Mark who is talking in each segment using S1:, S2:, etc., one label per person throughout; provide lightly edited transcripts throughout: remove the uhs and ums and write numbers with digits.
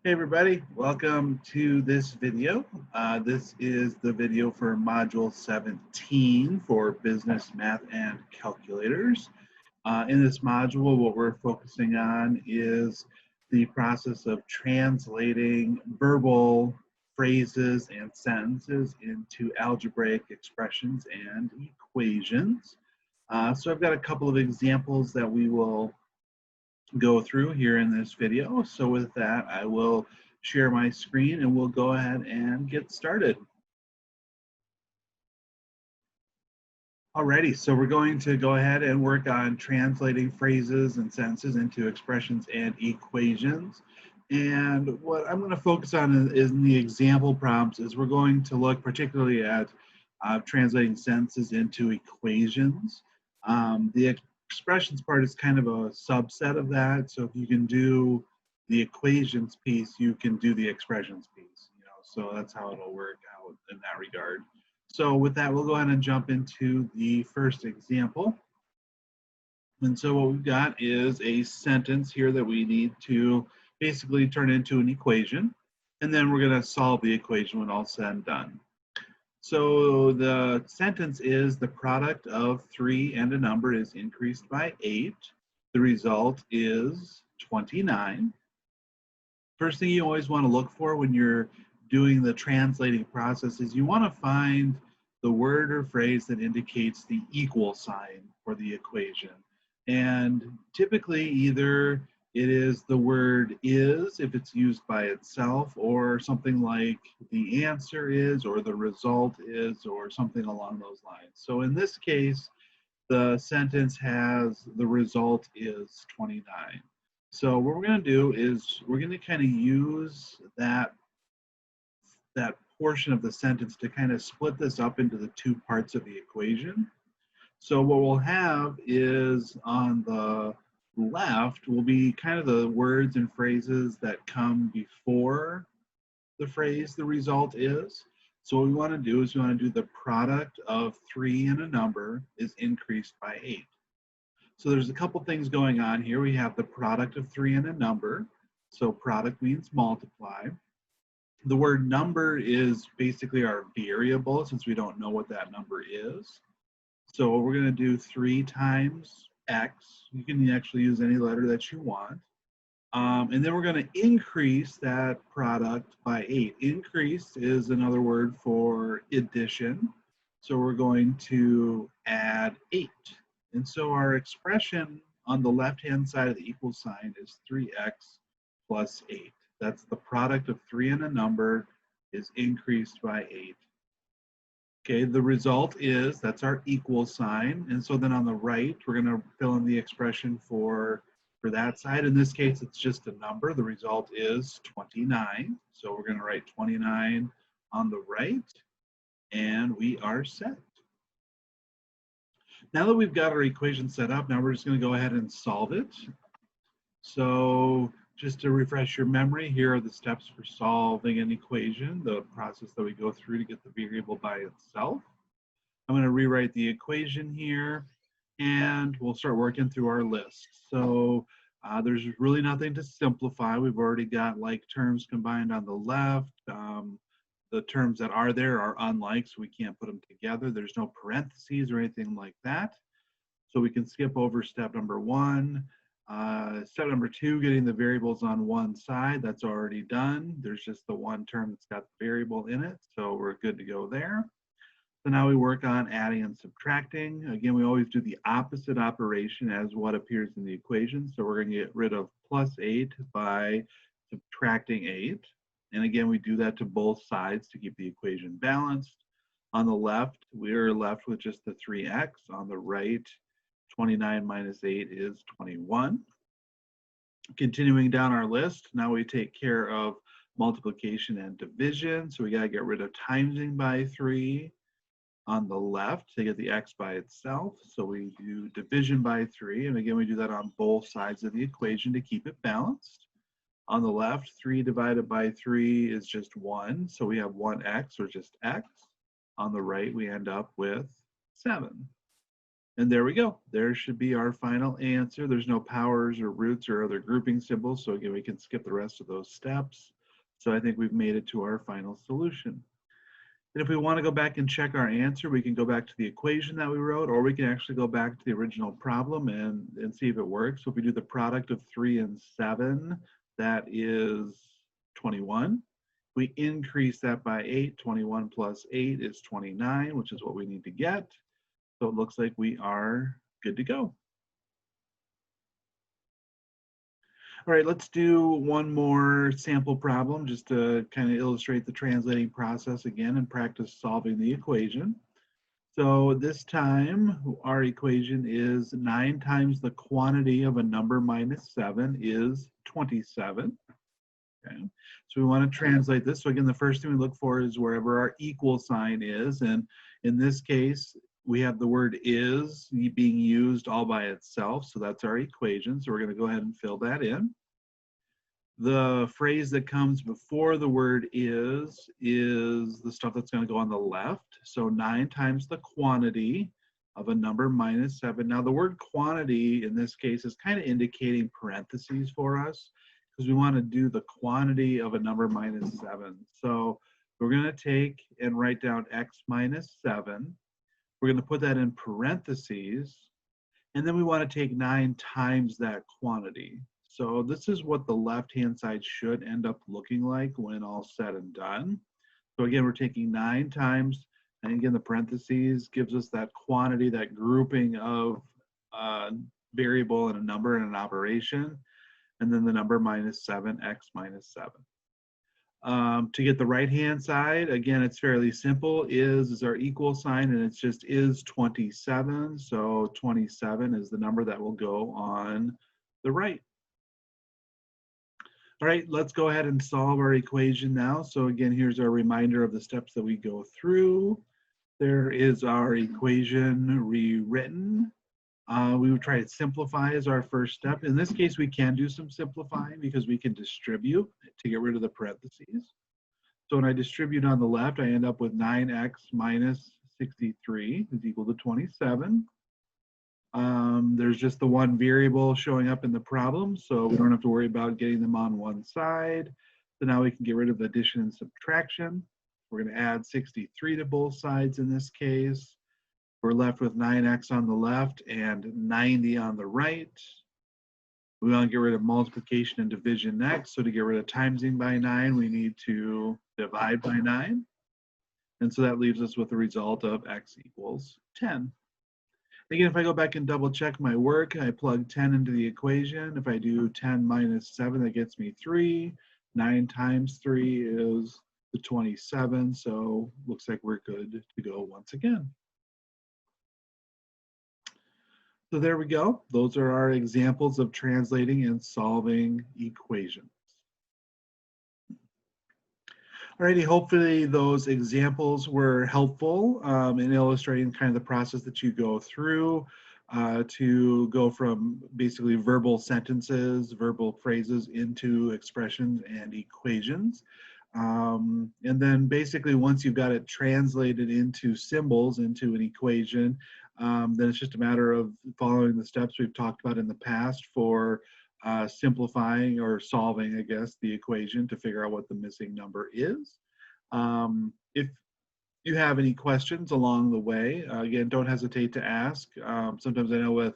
S1: Hey everybody, welcome to this video. This is the video for Module 17 for Business Math and Calculators. In this module, what we're focusing on is the process of translating verbal phrases and sentences into algebraic expressions and equations. So I've got a couple of examples that we will go through here in this video. So with that, I will share my screen and we'll go ahead and get started. Alrighty, so we're going to go ahead and work on translating phrases and sentences into expressions and equations. And what I'm going to focus on is in the example prompts is we're going to look particularly at translating sentences into equations. The expressions part is kind of a subset of that. So if you can do the equations piece, you can do the expressions piece. So that's how it'll work out in that regard. So with that, we'll go ahead and jump into the first example. And so what we've got is a sentence here that we need to basically turn into an equation. And then we're going to solve the equation when all said and done. So the sentence is the product of 3 and a number is increased by 8. The result is 29. First thing you always want to look for when you're doing the translating process is you want to find the word or phrase that indicates the equal sign for the equation. And typically either it is the word is if it's used by itself, or something like the answer is, or the result is, or something along those lines. So in this case, the sentence has the result is 29. So what we're going to do is we're going to kind of use that portion of the sentence to kind of split this up into the two parts of the equation. So what we'll have is on the left will be kind of the words and phrases that come before the phrase the result is. So what we want to do is we want to do the product of 3 and a number is increased by 8. So there's a couple things going on here. We have the product of 3 and a number. So product means multiply. The word number is basically our variable since we don't know what that number is. So we're going to do 3 times x. You can actually use any letter that you want. And then we're going to increase that product by 8. Increase is another word for addition. So we're going to add 8. And so our expression on the left-hand side of the equal sign is 3x plus 8. That's the product of 3 and a number is increased by 8. Okay, the result is, that's our equal sign. And so then on the right, we're going to fill in the expression for that side. In this case, it's just a number. The result is 29. So we're going to write 29 on the right, and we are set. Now that we've got our equation set up, now we're just going to go ahead and solve it. So just to refresh your memory, here are the steps for solving an equation, the process that we go through to get the variable by itself. I'm going to rewrite the equation here, and we'll start working through our list. So there's really nothing to simplify. We've already got like terms combined on the left. The terms that are there are unlike, so we can't put them together. There's no parentheses or anything like that. So we can skip over step number 1. Step number 2, getting the variables on one side, that's already done. There's just the one term that's got the variable in it, so we're good to go there. So now we work on adding and subtracting. Again, we always do the opposite operation as what appears in the equation. So we're going to get rid of plus 8 by subtracting 8. And again, we do that to both sides to keep the equation balanced. On the left, we're left with just the 3x. On the right, 29 minus 8 is 21. Continuing down our list, now we take care of multiplication and division. So we got to get rid of timesing by 3 on the left to get the x by itself. So we do division by 3. And again, we do that on both sides of the equation to keep it balanced. On the left, 3 divided by 3 is just 1. So we have 1x, or just x. On the right, we end up with 7. And there we go. There should be our final answer. There's no powers or roots or other grouping symbols. So again, we can skip the rest of those steps. So I think we've made it to our final solution. And if we want to go back and check our answer, we can go back to the equation that we wrote, or we can actually go back to the original problem and see if it works. So if we do the product of 3 and 7, that is 21. We increase that by 8. 21 plus 8 is 29, which is what we need to get. So it looks like we are good to go. All right, let's do one more sample problem just to kind of illustrate the translating process again and practice solving the equation. So this time our equation is 9 times the quantity of a number minus 7 is 27. Okay. So we want to translate this. So again, the first thing we look for is wherever our equal sign is. And in this case, we have the word is being used all by itself. So that's our equation. So we're going to go ahead and fill that in. The phrase that comes before the word is the stuff that's going to go on the left. So 9 times the quantity of a number minus 7. Now the word quantity in this case is kind of indicating parentheses for us because we want to do the quantity of a number minus 7. So we're going to take and write down x minus 7. We're going to put that in parentheses, and then we want to take 9 times that quantity. So this is what the left-hand side should end up looking like when all said and done. So again, we're taking 9 times, and again, the parentheses gives us that quantity, that grouping of variable and a number and an operation, and then the number minus 7, x minus 7. To get the right-hand side, again, it's fairly simple. Is our equal sign, and it's just is 27. So 27 is the number that will go on the right. All right, let's go ahead and solve our equation now. So again, here's our reminder of the steps that we go through. There is our equation rewritten. We would try to simplify as our first step. In this case, we can do some simplifying because we can distribute to get rid of the parentheses. So when I distribute on the left, I end up with 9x minus 63 is equal to 27. There's just the one variable showing up in the problem, so we don't have to worry about getting them on one side. So now we can get rid of addition and subtraction. We're going to add 63 to both sides in this case. We're left with 9x on the left and 90 on the right. We want to get rid of multiplication and division next. So to get rid of timesing by 9, we need to divide by 9. And so that leaves us with the result of x equals 10. Again, if I go back and double check my work, I plug 10 into the equation. If I do 10 minus 7, that gets me 3. 9 times 3 is the 27. So looks like we're good to go once again. So there we go. Those are our examples of translating and solving equations. Alrighty, hopefully those examples were helpful in illustrating kind of the process that you go through to go from basically verbal sentences, verbal phrases into expressions and equations. And then basically once you've got it translated into symbols, into an equation, then it's just a matter of following the steps we've talked about in the past for simplifying or solving, I guess, the equation to figure out what the missing number is. If you have any questions along the way, again, don't hesitate to ask. Sometimes I know with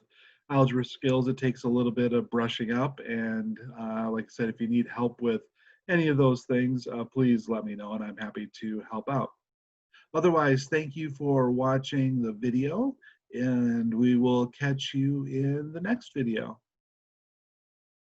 S1: algebra skills, it takes a little bit of brushing up. And like I said, if you need help with any of those things, please let me know and I'm happy to help out. Otherwise, thank you for watching the video and we will catch you in the next video.